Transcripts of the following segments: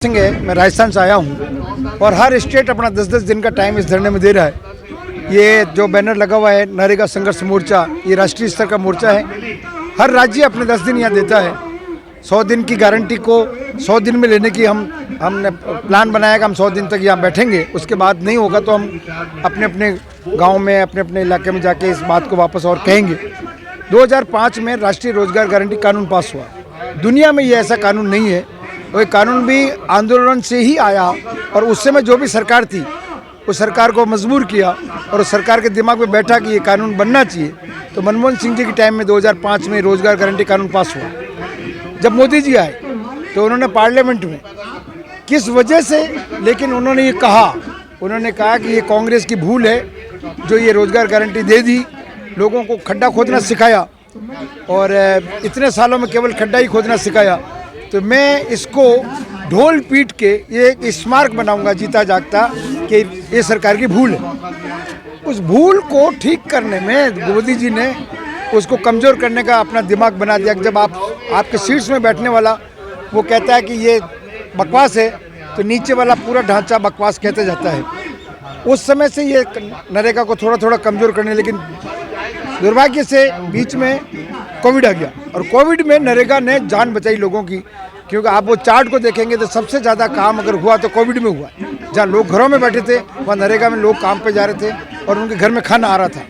सिंह है, मैं राजस्थान से आया हूँ और हर स्टेट अपना 10-10 दिन का टाइम इस धरने में दे रहा है। ये जो बैनर लगा हुआ है नरेगा संघर्ष मोर्चा, ये राष्ट्रीय स्तर का मोर्चा है। हर राज्य अपने 10 दिन यहाँ देता है। 100 दिन की गारंटी को 100 दिन में लेने की हमने प्लान बनाया कि हम 100 दिन तक यहाँ बैठेंगे। उसके बाद नहीं होगा तो हम अपने अपने गाँव में अपने अपने इलाके में जाके इस बात को वापस और कहेंगे। 2005 में राष्ट्रीय रोजगार गारंटी कानून पास हुआ। दुनिया में ये ऐसा कानून नहीं है। वो कानून भी आंदोलन से ही आया और उस समय जो भी सरकार थी उस सरकार को मजबूर किया और उस सरकार के दिमाग में बैठा कि ये कानून बनना चाहिए। तो मनमोहन सिंह जी के टाइम में 2005 में रोजगार गारंटी कानून पास हुआ। जब मोदी जी आए तो उन्होंने पार्लियामेंट में किस वजह से, लेकिन उन्होंने कहा कि ये कांग्रेस की भूल है जो ये रोजगार गारंटी दे दी, लोगों को खड्डा खोदना सिखाया और इतने सालों में केवल खड्डा ही खोदना सिखाया। तो मैं इसको ढोल पीट के ये एक स्मारक बनाऊंगा जीता जागता कि ये सरकार की भूल है। उस भूल को ठीक करने में मोदी जी ने उसको कमज़ोर करने का अपना दिमाग बना दिया। जब आपके सीट्स में बैठने वाला वो कहता है कि ये बकवास है तो नीचे वाला पूरा ढांचा बकवास कहते जाता है। उस समय से ये नरेगा को थोड़ा थोड़ा कमज़ोर करने, लेकिन दुर्भाग्य से बीच में कोविड आ गया और कोविड में नरेगा ने जान बचाई लोगों की। क्योंकि आप वो चार्ट को देखेंगे तो सबसे ज़्यादा काम अगर हुआ तो कोविड में हुआ। जहाँ लोग घरों में बैठे थे वहाँ नरेगा में लोग काम पे जा रहे थे और उनके घर में खाना आ रहा था।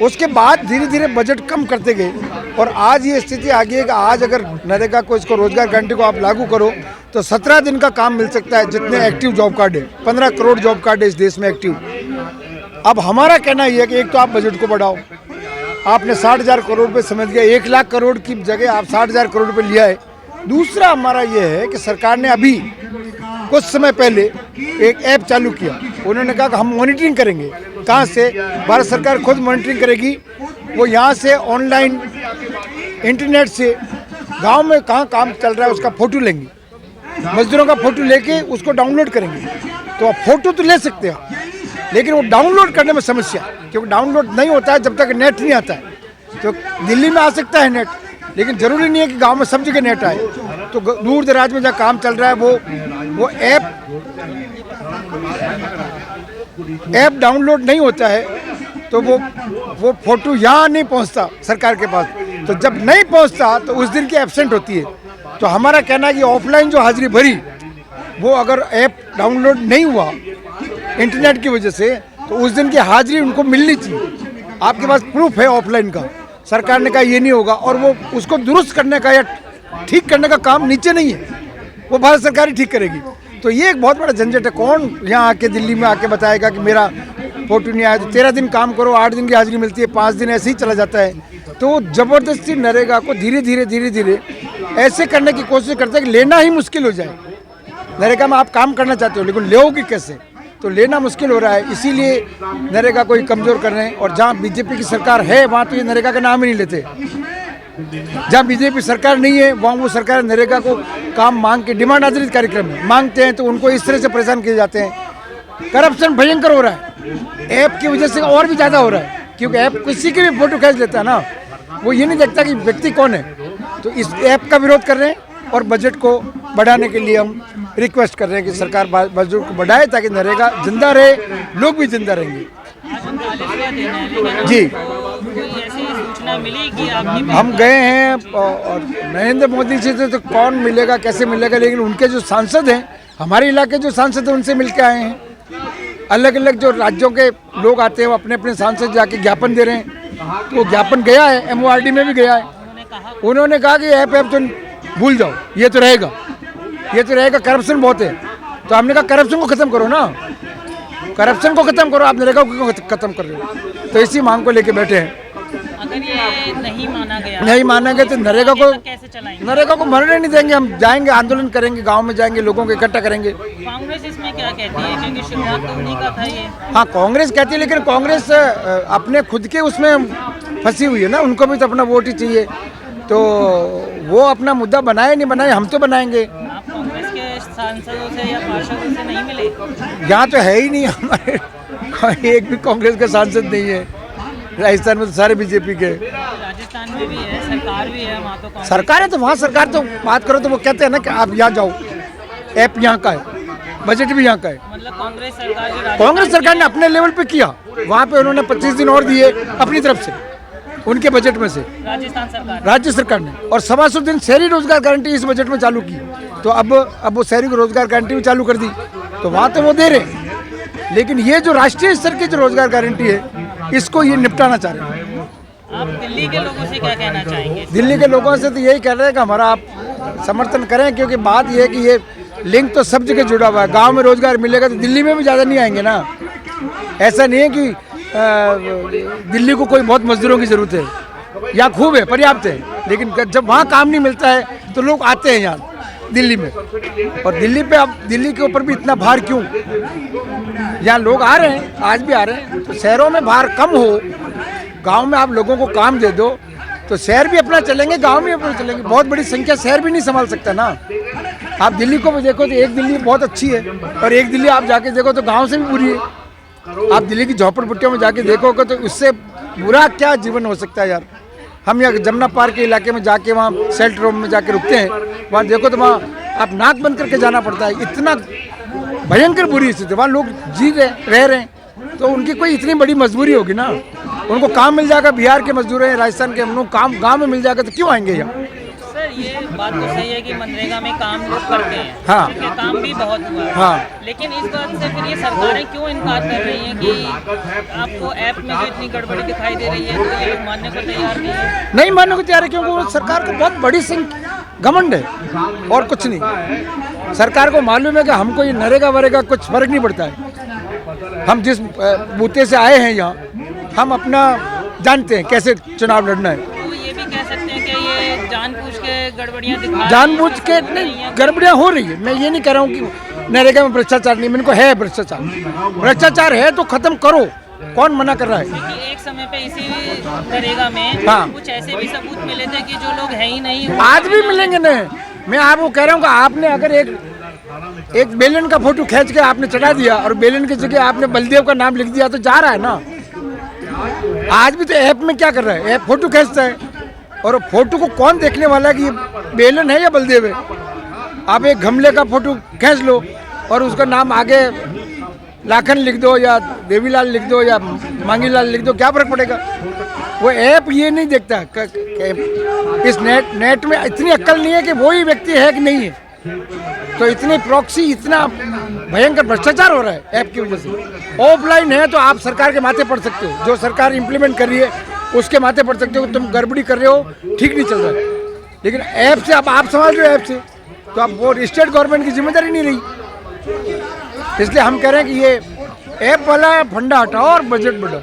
उसके बाद धीरे धीरे बजट कम करते गए और आज ये स्थिति आ गई है कि आज अगर नरेगा को, इसको रोजगार गारंटी को आप लागू करो तो 17 दिन का काम मिल सकता है जितने एक्टिव जॉब कार्ड है। 15 करोड़ जॉब कार्ड है इस देश में एक्टिव। अब हमारा कहना ये है कि एक तो आप बजट को बढ़ाओ। आपने 60,000 करोड़ रुपये समझ गया, 1 लाख करोड़ की जगह आप 60,000 करोड़ रुपये लिया है। दूसरा हमारा ये है कि सरकार ने अभी कुछ समय पहले एक ऐप चालू किया। उन्होंने कहा कि हम मॉनिटरिंग करेंगे। कहाँ से? भारत सरकार खुद मॉनिटरिंग करेगी। वो यहाँ से ऑनलाइन इंटरनेट से गांव में कहाँ काम चल रहा है उसका फ़ोटो लेंगे, मजदूरों का फ़ोटो लेके उसको डाउनलोड करेंगे। तो आप फ़ोटो तो ले सकते हो लेकिन वो डाउनलोड करने में समस्या, क्योंकि डाउनलोड नहीं होता है जब तक नेट नहीं आता है। तो दिल्ली में आ सकता है नेट, लेकिन ज़रूरी नहीं है कि गांव में सब जगह नेट आए। तो दूर दराज में जहाँ काम चल रहा है वो ऐप डाउनलोड नहीं होता है तो वो फ़ोटो यहाँ नहीं पहुँचता सरकार के पास। तो जब नहीं पहुँचता तो उस दिन की एब्सेंट होती है। तो हमारा कहना है कि ऑफलाइन जो हाजिरी भरी वो अगर ऐप डाउनलोड नहीं हुआ इंटरनेट की वजह से तो उस दिन की हाजिरी उनको मिलनी चाहिए। आपके पास प्रूफ है ऑफलाइन का। सरकार ने कहा ये नहीं होगा और वो उसको दुरुस्त करने का या ठीक करने का काम नीचे नहीं है, वो भारत सरकार ही ठीक करेगी। तो ये एक बहुत बड़ा झंझट है। कौन यहाँ आके दिल्ली में आके बताएगा कि मेरा फोटो नहीं आया? तो 13 दिन काम करो, 8 दिन की हाजिरी मिलती है, 5 दिन ऐसे ही चला जाता है। तो ज़बरदस्ती नरेगा को धीरे धीरे ऐसे करने की कोशिश करते हैं कि लेना ही मुश्किल हो जाए। नरेगा में आप काम करना चाहते हो लेकिन लेओगे कैसे? तो लेना मुश्किल हो रहा है। इसीलिए नरेगा को ही कमज़ोर कर रहे हैं। और जहाँ बीजेपी की सरकार है वहाँ तो ये नरेगा का नाम ही नहीं लेते। जहाँ बीजेपी सरकार नहीं है वहाँ वो सरकार नरेगा को काम मांग के, डिमांड आधारित कार्यक्रम मांगते हैं तो उनको इस तरह से परेशान किए जाते हैं। करप्शन भयंकर हो रहा है। ऐप की वजह से और भी ज़्यादा हो रहा है, क्योंकि ऐप किसी की भी फोटो खींच लेता है ना, वो ये नहीं देखता कि व्यक्ति कौन है। तो इस ऐप का विरोध कर रहे हैं और बजट को बढ़ाने के लिए हम रिक्वेस्ट कर रहे हैं कि सरकार बजट को बढ़ाए ताकि नरेगा जिंदा रहे, लोग भी जिंदा रहेंगे। जी, हम गए हैं और नरेंद्र मोदी जी से तो कौन मिलेगा, कैसे मिलेगा, लेकिन उनके जो सांसद हैं, हमारे इलाके जो सांसद हैं उनसे मिल के आए हैं। अलग अलग जो राज्यों के लोग आते हैं वो अपने अपने सांसद जाके ज्ञापन दे रहे हैं। तो वो ज्ञापन गया है, MORD में भी गया है। उन्होंने कहा कि ऐप तो भूल जाओ, ये तो रहेगा, करप्शन बहुत है। तो हमने कहा करप्शन को ख़त्म करो ना, करप्शन को ख़त्म करो, आप नरेगा को ख़त्म कर रहे हो। तो इसी मांग को लेके बैठे हैं। अगर ये नहीं माना गया तो नरेगा को कैसे चलाएंगे? नरेगा को मरने नहीं देंगे। हम जाएंगे, आंदोलन करेंगे, गांव में जाएंगे, लोगों को इकट्ठा करेंगे। कांग्रेस इसमें क्या कहती है, क्योंकि शुरुआत तो उन्हीं का था ये? हाँ, कांग्रेस कहती है, लेकिन कांग्रेस अपने खुद के उसमें फंसी हुई है ना, उनको भी तो अपना वोट ही चाहिए। तो वो अपना मुद्दा बनाए नहीं बनाए, हम तो बनाएंगे। आप कांग्रेस के सांसदों से या पार्षदों से नहीं मिले? यहाँ तो है ही नहीं हमारे एक भी कांग्रेस का सांसद नहीं है। राजस्थान में तो सारे बीजेपी के। राजस्थान में भी है, सरकार भी है, वहाँ तो सरकार है तो वहाँ सरकार तो बात करो तो वो कहते हैं ना कि आप यहाँ जाओ, ऐप यहाँ का है, बजट भी यहाँ का है। मतलब कांग्रेस सरकार कांग्रेस सरकार ने अपने लेवल पे किया, वहाँ पे उन्होंने 25 दिन और दिए अपनी तरफ से, उनके बजट में से राजस्थान सरकार राज्य सरकार ने, और 125 दिन शहरी रोजगार गारंटी इस बजट में चालू की। तो अब वो शहरी को रोजगार गारंटी भी चालू कर दी, तो वहाँ तो वो दे रहे हैं, लेकिन ये जो राष्ट्रीय स्तर की जो रोजगार गारंटी है, इसको ये निपटाना चाह रहे हैं। आप दिल्ली के लोगों से क्या कहना चाहेंगे? दिल्ली के लोगों से तो यही कह रहे हैं कि हमारा आप समर्थन करें, क्योंकि बात यह है कि ये लिंक तो सब जगह जुड़ा हुआ है। गांव में रोजगार मिलेगा तो दिल्ली में भी ज़्यादा नहीं आएंगे ना। ऐसा नहीं है कि दिल्ली को कोई बहुत मजदूरों की ज़रूरत है, यहाँ खूब है, पर्याप्त है, लेकिन जब वहाँ काम नहीं मिलता है तो लोग आते हैं यहाँ दिल्ली में। और दिल्ली पे अब दिल्ली के ऊपर भी इतना भार क्यों? यहाँ लोग आ रहे हैं, आज भी आ रहे हैं, तो शहरों में भार कम हो, गांव में आप लोगों को काम दे दो तो शहर भी अपना चलेंगे, गांव भी अपना चलेंगे। बहुत बड़ी संख्या शहर भी नहीं संभाल सकता ना। आप दिल्ली को भी देखो तो एक दिल्ली बहुत अच्छी है, और एक दिल्ली आप जाके देखो तो गांव से भी बुरी है। आप दिल्ली की झोपड़पट्टियों में जाके देखोगे तो उससे बुरा क्या जीवन हो सकता है यार। हम यहाँ जमुना पार्क के इलाके में जाके वहाँ शेल्टर रूम में जाके रुकते हैं, वहाँ देखो तो वहाँ आप नाक बंद करके जाना पड़ता है, इतना भयंकर बुरी स्थिति। वहाँ लोग रह रहे हैं, तो उनकी कोई इतनी बड़ी मजबूरी होगी ना। उनको काम मिल जाएगा, बिहार के मजदूर हैं, राजस्थान के, हम लोग काम गाँव में मिल जाएगा तो क्यों आएंगे यहाँ? सर ये बात तो सही है कि मनरेगा में काम लोग करते हैं, हाँ, ठीक है, काम भी बहुत हुआ है, हाँ, लेकिन इस बात से फिर ये सरकारें क्यों इनकार कर रही हैं कि आपको ऐप में जो इतनी गड़बड़ी दिखाई दे रही है तो ये लोग मानने को तैयार नहीं है? नहीं मानने को तैयार है, क्योंकि वो सरकार को बहुत बड़ी घमंड है और कुछ नहीं। सरकार को मालूम है कि हमको ये नरेगा वरेगा कुछ फर्क नहीं पड़ता है। हम जिस बूते से आए हैं यहाँ, हम अपना जानते हैं कैसे चुनाव लड़ना है। तो ये भी कह सकते हैं कि ये जानबूझ के गड़बड़ियाँ दिखा जानबूझ के नहीं, गड़बड़ियाँ हो रही है। मैं ये नहीं कह रहा हूँ कि नरेगा में भ्रष्टाचार नहीं, मेरे को है भ्रष्टाचार। भ्रष्टाचार है तो खत्म करो, कौन मना कर रहा है? क्योंकि एक समय पे इसी नरेगा में हाँ, कुछ ऐसे भी सबूत मिले थे कि जो लोग हैं ही नहीं, आज भी मिलेंगे ना। मैं आपको कह रहा हूँ कि आपने अगर एक बेलन का फोटो खींच के आपने चढ़ा दिया और बेलन की जगह आपने बलदेव का नाम लिख दिया तो जा रहा है ना। आज भी तो ऐप में क्या कर रहा है, ऐप फोटो खींचता है, और फोटो को कौन देखने वाला है कि ये बेलन है या बलदेव है? आप एक गमले का फोटो खींच लो और उसका नाम आगे लाखन लिख दो या देवीलाल लिख दो या मांगीलाल लिख दो, क्या फर्क पड़ेगा? वो ऐप ये नहीं देखता। इस नेट में इतनी अक्ल नहीं है कि वही व्यक्ति है कि नहीं है। तो इतनी प्रॉक्सी, इतना भयंकर भ्रष्टाचार हो रहा है ऐप की वजह से। ऑफलाइन है तो आप सरकार के माथे पड़ सकते हो, जो सरकार इंप्लीमेंट कर रही है उसके माथे पड़ सकते हो, तुम गड़बड़ी कर रहे हो, ठीक नहीं चल रहा है। लेकिन ऐप से आप संभाल रहे हो, ऐप से तो आप वो स्टेट गवर्नमेंट की जिम्मेदारी नहीं रही। इसलिए हम कह रहे हैं कि ये ऐप वाला फंडा हटाओ और बजट बढ़ाओ।